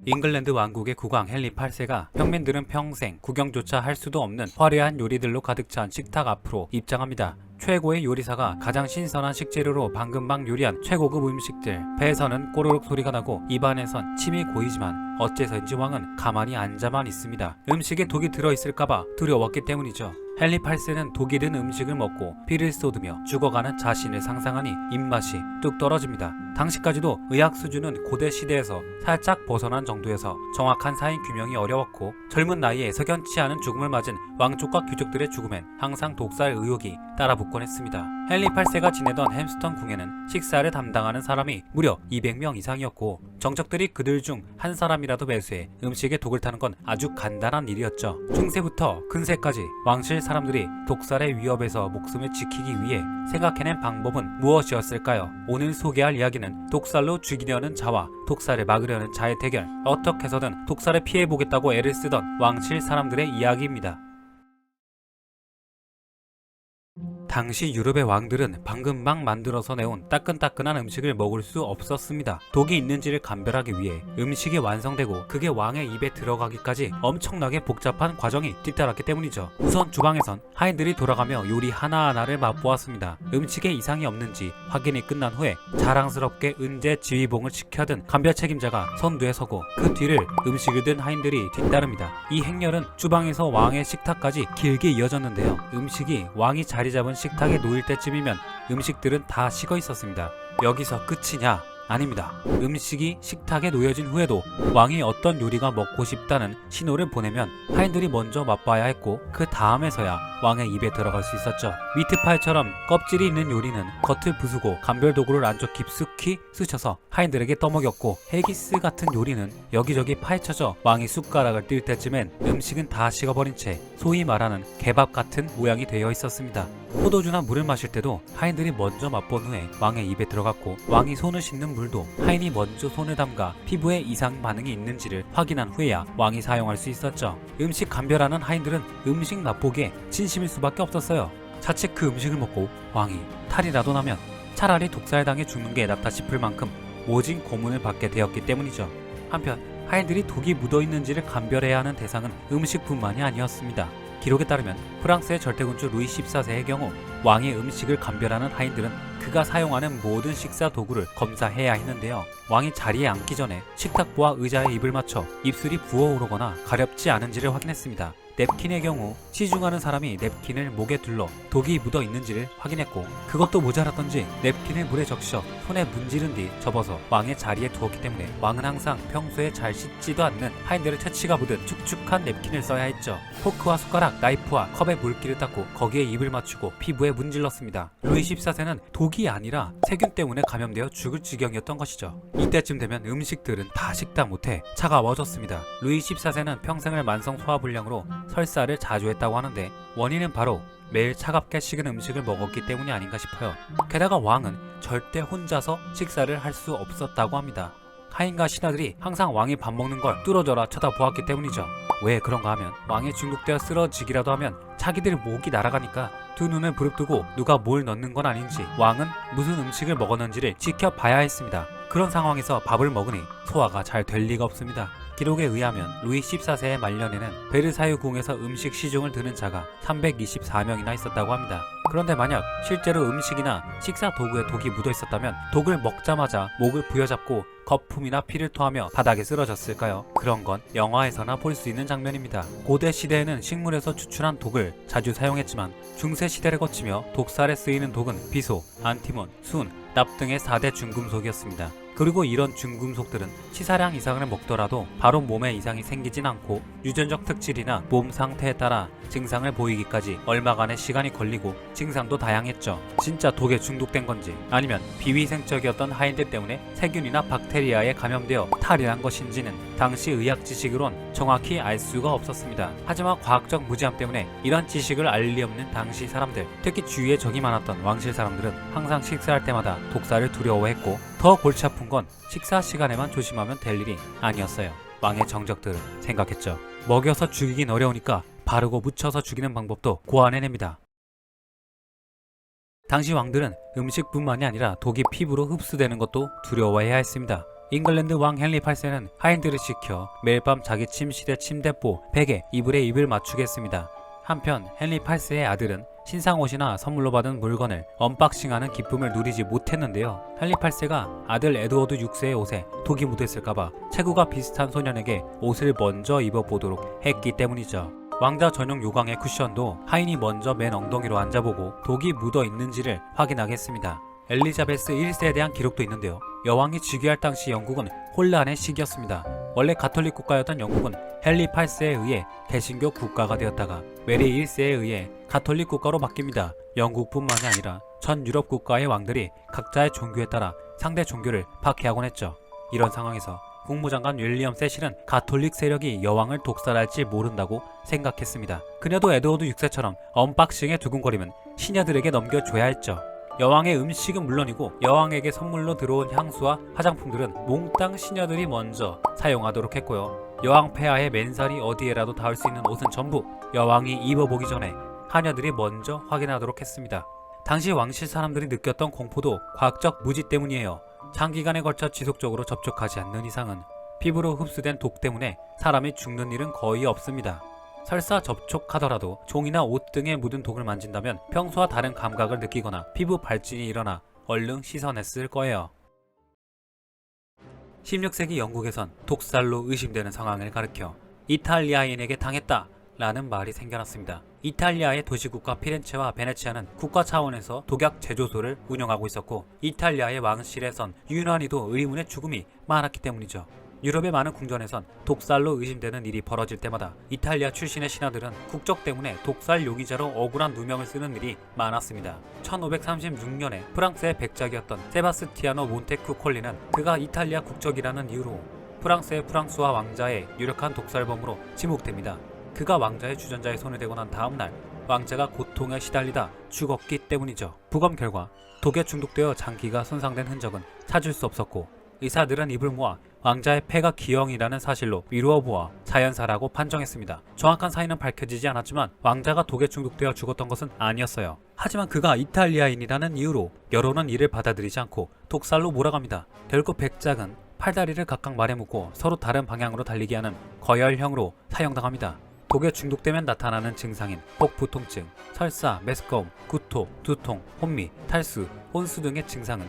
잉글랜드 왕국의 국왕 헨리 8세가 평민들은 평생 구경조차 할 수도 없는 화려한 요리들로 가득 찬 식탁 앞으로 입장합니다. 최고의 요리사가 가장 신선한 식재료로 방금방 요리한 최고급 음식들. 배에서는 꼬르륵 소리가 나고 입안에선 침이 고이지만 어째서인지 왕은 가만히 앉아만 있습니다. 음식에 독이 들어있을까봐 두려웠기 때문이죠. 헨리 8세는 독이 든 음식을 먹고 피를 쏟으며 죽어가는 자신을 상상하니 입맛이 뚝 떨어집니다. 당시까지도 의학 수준은 고대 시대에서 살짝 벗어난 정도여서 정확한 사인 규명이 어려웠고 젊은 나이에 석연치 않은 죽음을 맞은 왕족과 귀족들의 죽음엔 항상 독살 의혹이 따라붙곤 했습니다. 헨리 8세가 지내던 햄스턴 궁에는 식사를 담당하는 사람이 무려 200명 이상이었고 정적들이 그들 중 한 사람이라도 매수해 음식에 독을 타는 건 아주 간단한 일이었죠. 중세부터 근세까지 왕실 사람들이 독살의 위협에서 목숨을 지키기 위해 생각해낸 방법은 무엇이었을까요? 오늘 소개할 이야기는 독살로 죽이려는 자와 독살을 막으려는 자의 대결, 어떻게 해서든 독살을 피해보겠다고 애를 쓰던 왕실 사람들의 이야기입니다. 당시 유럽의 왕들은 방금 막 만들어서 내온 따끈따끈한 음식을 먹을 수 없었습니다. 독이 있는지를 감별하기 위해 음식이 완성되고 그게 왕의 입에 들어가기까지 엄청나게 복잡한 과정이 뒤따랐기 때문이죠. 우선 주방에선 하인들이 돌아가며 요리 하나하나를 맛보았습니다. 음식에 이상이 없는지 확인이 끝난 후에 자랑스럽게 은제 지휘봉을 지켜든 감별 책임자가 선두에 서고 그 뒤를 음식을 든 하인들이 뒤따릅니다. 이 행렬은 주방에서 왕의 식탁까지 길게 이어졌는데요. 음식이 왕이 자리 잡은 식탁에 놓일 때쯤이면 음식들은 다 식어 있었습니다. 여기서 끝이냐? 아닙니다. 음식이 식탁에 놓여진 후에도 왕이 어떤 요리가 먹고 싶다는 신호를 보내면 하인들이 먼저 맛봐야 했고 그 다음에서야 왕의 입에 들어갈 수 있었죠. 미트파이처럼 껍질이 있는 요리는 겉을 부수고 감별 도구를 안쪽 깊숙이 쑤셔서 하인들에게 떠먹였고 헤기스 같은 요리는 여기저기 파헤쳐져 왕이 숟가락을 뜰 때쯤엔 음식은 다 식어버린 채 소위 말하는 개밥 같은 모양이 되어 있었습니다. 포도주나 물을 마실 때도 하인들이 먼저 맛본 후에 왕의 입에 들어갔고 왕이 손을 씻는 물도 하인이 먼저 손을 담가 피부에 이상 반응이 있는지를 확인한 후에야 왕이 사용할 수 있었죠. 음식 감별하는 하인들은 음식 맛보기에 진심일 수밖에 없었어요. 자칫 그 음식을 먹고 왕이 탈이라도 나면 차라리 독살당해 죽는 게 낫다 싶을 만큼 모진 고문을 받게 되었기 때문이죠. 한편 하인들이 독이 묻어있는지를 감별해야 하는 대상은 음식뿐만이 아니었습니다. 기록에 따르면 프랑스의 절대군주 루이 14세의 경우 왕의 음식을 감별하는 하인들은 그가 사용하는 모든 식사 도구를 검사해야 했는데요. 왕이 자리에 앉기 전에 식탁보와 의자에 입을 맞춰 입술이 부어오르거나 가렵지 않은지를 확인했습니다. 냅킨의 경우 치중하는 사람이 냅킨을 목에 둘러 독이 묻어 있는지를 확인했고 그것도 모자랐던지 냅킨을 물에 적셔 손에 문지른 뒤 접어서 왕의 자리에 두었기 때문에 왕은 항상 평소에 잘 씻지도 않는 하인들의 채취가 묻은 축축한 냅킨을 써야 했죠. 포크와 숟가락, 나이프와 컵에 물기를 닦고 거기에 입을 맞추고 피부에 문질렀습니다. 루이 14세는 독이 아니라 세균 때문에 감염되어 죽을 지경이었던 것이죠. 이때쯤 되면 음식들은 다 식다 못해 차가워졌습니다. 루이 14세는 평생을 만성 소화불량으로 설사를 자주 했다고 하는데 원인은 바로 매일 차갑게 식은 음식을 먹었기 때문이 아닌가 싶어요. 게다가 왕은 절대 혼자서 식사를 할 수 없었다고 합니다. 하인과 신하들이 항상 왕이 밥 먹는 걸 뚫어져라 쳐다보았기 때문이죠. 왜 그런가 하면 왕에 중독되어 쓰러지기라도 하면 자기들 목이 날아가니까 두 눈을 부릅뜨고 누가 뭘 넣는 건 아닌지 왕은 무슨 음식을 먹었는지를 지켜봐야 했습니다. 그런 상황에서 밥을 먹으니 소화가 잘 될 리가 없습니다. 기록에 의하면 루이 14세의 말년에는 베르사유 궁에서 음식 시중을 드는 자가 324명이나 있었다고 합니다. 그런데 만약 실제로 음식이나 식사 도구에 독이 묻어 있었다면 독을 먹자마자 목을 부여잡고 거품이나 피를 토하며 바닥에 쓰러졌을까요? 그런 건 영화에서나 볼 수 있는 장면입니다. 고대 시대에는 식물에서 추출한 독을 자주 사용했지만 중세 시대를 거치며 독살에 쓰이는 독은 비소, 안티몬, 순, 납 등의 4대 중금속이었습니다. 그리고 이런 중금속들은 치사량 이상을 먹더라도 바로 몸에 이상이 생기진 않고 유전적 특질이나 몸 상태에 따라 증상을 보이기까지 얼마간의 시간이 걸리고 증상도 다양했죠. 진짜 독에 중독된 건지 아니면 비위생적이었던 하인들 때문에 세균이나 박테리아에 감염되어 탈이 난 것인지는 당시 의학 지식으론 정확히 알 수가 없었습니다. 하지만 과학적 무지함 때문에 이런 지식을 알 리 없는 당시 사람들, 특히 주위에 적이 많았던 왕실 사람들은 항상 식사할 때마다 독살을 두려워했고 더 골치 아픈 건 식사 시간에만 조심하면 될 일이 아니었어요. 왕의 정적들은 생각했죠. 먹여서 죽이긴 어려우니까 바르고 묻혀서 죽이는 방법도 고안해냅니다. 당시 왕들은 음식뿐만이 아니라 독이 피부로 흡수되는 것도 두려워해야 했습니다. 잉글랜드 왕 헨리 8세는 하인들을 시켜 매일 밤 자기 침실의 침대보, 베개, 이불에 입을 맞추게 했습니다. 한편 헨리 8세의 아들은 신상 옷이나 선물로 받은 물건을 언박싱하는 기쁨을 누리지 못했는데요. 헨리 8세가 아들 에드워드 6세의 옷에 독이 묻어있을까봐 체구가 비슷한 소년에게 옷을 먼저 입어보도록 했기 때문이죠. 왕자 전용 요강의 쿠션도 하인이 먼저 맨 엉덩이로 앉아보고 독이 묻어있는지를 확인하게 했습니다. 엘리자베스 1세에 대한 기록도 있는데요. 여왕이 즉위할 당시 영국은 혼란의 시기였습니다. 원래 가톨릭 국가였던 영국은 헨리 8세에 의해 개신교 국가가 되었다가 메리 1세에 의해 가톨릭 국가로 바뀝니다. 영국뿐만이 아니라 전 유럽 국가의 왕들이 각자의 종교에 따라 상대 종교를 박해하곤 했죠. 이런 상황에서 국무장관 윌리엄 세실은 가톨릭 세력이 여왕을 독살할지 모른다고 생각했습니다. 그녀도 에드워드 6세처럼 언박싱에 두근거리면 시녀들에게 넘겨줘야 했죠. 여왕의 음식은 물론이고 여왕에게 선물로 들어온 향수와 화장품들은 몽땅 시녀들이 먼저 사용하도록 했고요. 여왕 폐하의 맨살이 어디에라도 닿을 수 있는 옷은 전부 여왕이 입어보기 전에 하녀들이 먼저 확인하도록 했습니다. 당시 왕실 사람들이 느꼈던 공포도 과학적 무지 때문이에요. 장기간에 걸쳐 지속적으로 접촉하지 않는 이상은 피부로 흡수된 독 때문에 사람이 죽는 일은 거의 없습니다. 설사 접촉하더라도 종이나 옷 등에 묻은 독을 만진다면 평소와 다른 감각을 느끼거나 피부 발진이 일어나 얼른 씻어냈을 거예요. 16세기 영국에선 독살로 의심되는 상황을 가리켜 이탈리아인에게 당했다 라는 말이 생겨났습니다. 이탈리아의 도시국가 피렌체와 베네치아는 국가 차원에서 독약 제조소를 운영하고 있었고 이탈리아의 왕실에선 유난히도 의문의 죽음이 많았기 때문이죠. 유럽의 많은 궁전에선 독살로 의심되는 일이 벌어질 때마다 이탈리아 출신의 신하들은 국적 때문에 독살 용의자로 억울한 누명을 쓰는 일이 많았습니다. 1536년에 프랑스의 백작이었던 세바스티아노 몬테큐 콜리는 그가 이탈리아 국적이라는 이유로 프랑스의 프랑스와 왕자의 유력한 독살범으로 지목됩니다. 그가 왕자의 주전자에 손을 대고 난 다음날 왕자가 고통에 시달리다 죽었기 때문이죠. 부검 결과 독에 중독되어 장기가 손상된 흔적은 찾을 수 없었고 의사들은 입을 모아 왕자의 폐가 기형이라는 사실로 미루어 보아 자연사라고 판정했습니다. 정확한 사인은 밝혀지지 않았지만 왕자가 독에 중독되어 죽었던 것은 아니었어요. 하지만 그가 이탈리아인이라는 이유로 여론은 이를 받아들이지 않고 독살로 몰아갑니다. 결국 백작은 팔다리를 각각 말에 묶고 서로 다른 방향으로 달리게 하는 거열형으로 사형당합니다. 독에 중독되면 나타나는 증상인 복부통증, 설사, 메스꺼움, 구토, 두통, 혼미, 탈수, 혼수 등의 증상은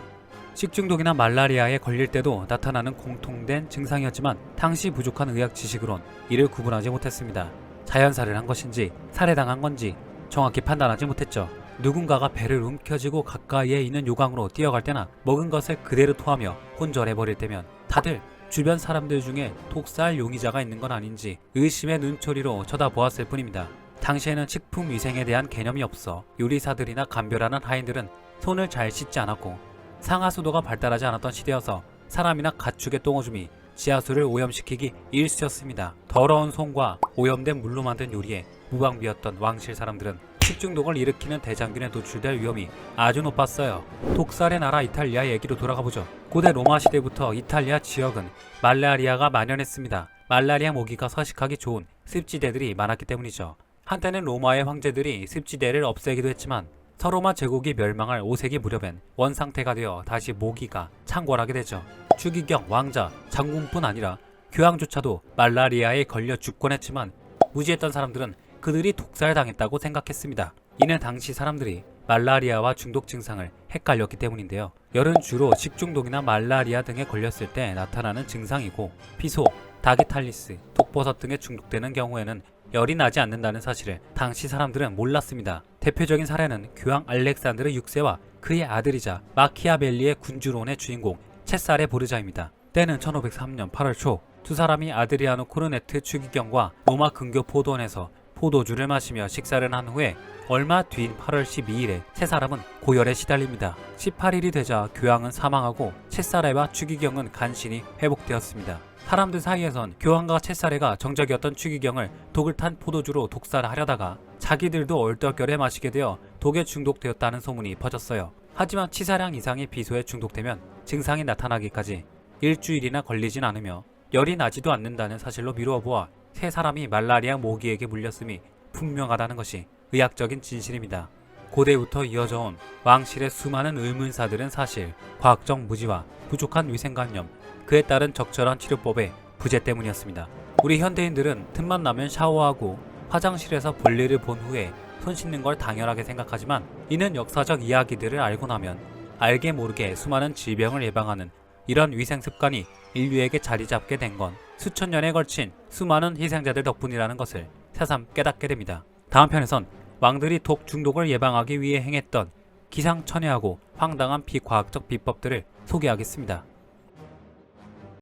식중독이나 말라리아에 걸릴 때도 나타나는 공통된 증상이었지만 당시 부족한 의학 지식으론 이를 구분하지 못했습니다. 자연살을 한 것인지 살해당한 건지 정확히 판단하지 못했죠. 누군가가 배를 움켜쥐고 가까이에 있는 요강으로 뛰어갈 때나 먹은 것을 그대로 토하며 혼절해버릴 때면 다들 주변 사람들 중에 독살 용의자가 있는 건 아닌지 의심의 눈초리로 쳐다보았을 뿐입니다. 당시에는 식품 위생에 대한 개념이 없어 요리사들이나 감별하는 하인들은 손을 잘 씻지 않았고 상하수도가 발달하지 않았던 시대여서 사람이나 가축의 똥오줌이 지하수를 오염시키기 일쑤였습니다. 더러운 손과 오염된 물로 만든 요리에 무방비였던 왕실 사람들은 식중독을 일으키는 대장균에 노출될 위험이 아주 높았어요. 독살의 나라 이탈리아 얘기로 돌아가보죠. 고대 로마 시대부터 이탈리아 지역은 말라리아가 만연했습니다. 말라리아 모기가 서식하기 좋은 습지대들이 많았기 때문이죠. 한때는 로마의 황제들이 습지대를 없애기도 했지만 서로마 제국이 멸망할 5세기 무렵엔 원상태가 되어 다시 모기가 창궐하게 되죠. 추기경, 왕자, 장군뿐 아니라 교황조차도 말라리아에 걸려 죽곤 했지만 무지했던 사람들은 그들이 독살당했다고 생각했습니다. 이는 당시 사람들이 말라리아와 중독 증상을 헷갈렸기 때문인데요. 열은 주로 식중독이나 말라리아 등에 걸렸을 때 나타나는 증상이고 피소, 다기탈리스, 독버섯 등에 중독되는 경우에는 열이 나지 않는다는 사실을 당시 사람들은 몰랐습니다. 대표적인 사례는 교황 알렉산드르 6세와 그의 아들이자 마키아벨리의 군주론의 주인공 체사레 보르자입니다. 때는 1503년 8월 초 두 사람이 아드리아노 코르네트 추기경과 로마 근교 포도원에서 포도주를 마시며 식사를 한 후에 얼마 뒤인 8월 12일에 세 사람은 고열에 시달립니다. 18일이 되자 교황은 사망하고 체사레와 추기경은 간신히 회복되었습니다. 사람들 사이에선 교황과 체사레가 정적이었던 추기경을 독을 탄 포도주로 독살하려다가 자기들도 얼떨결에 마시게 되어 독에 중독되었다는 소문이 퍼졌어요. 하지만 치사량 이상의 비소에 중독되면 증상이 나타나기까지 일주일이나 걸리진 않으며 열이 나지도 않는다는 사실로 미루어 보아 세 사람이 말라리아 모기에게 물렸음이 분명하다는 것이 의학적인 진실입니다. 고대부터 이어져 온 왕실의 수많은 의문사들은 사실 과학적 무지와 부족한 위생관념 그에 따른 적절한 치료법의 부재 때문이었습니다. 우리 현대인들은 틈만 나면 샤워하고 화장실에서 볼일을 본 후에 손 씻는 걸 당연하게 생각하지만 이는 역사적 이야기들을 알고 나면 알게 모르게 수많은 질병을 예방하는 이런 위생 습관이 인류에게 자리 잡게 된 건 수천 년에 걸친 수많은 희생자들 덕분이라는 것을 새삼 깨닫게 됩니다. 다음 편에선 왕들이 독 중독을 예방하기 위해 행했던 기상천외하고 황당한 비과학적 비법들을 소개하겠습니다.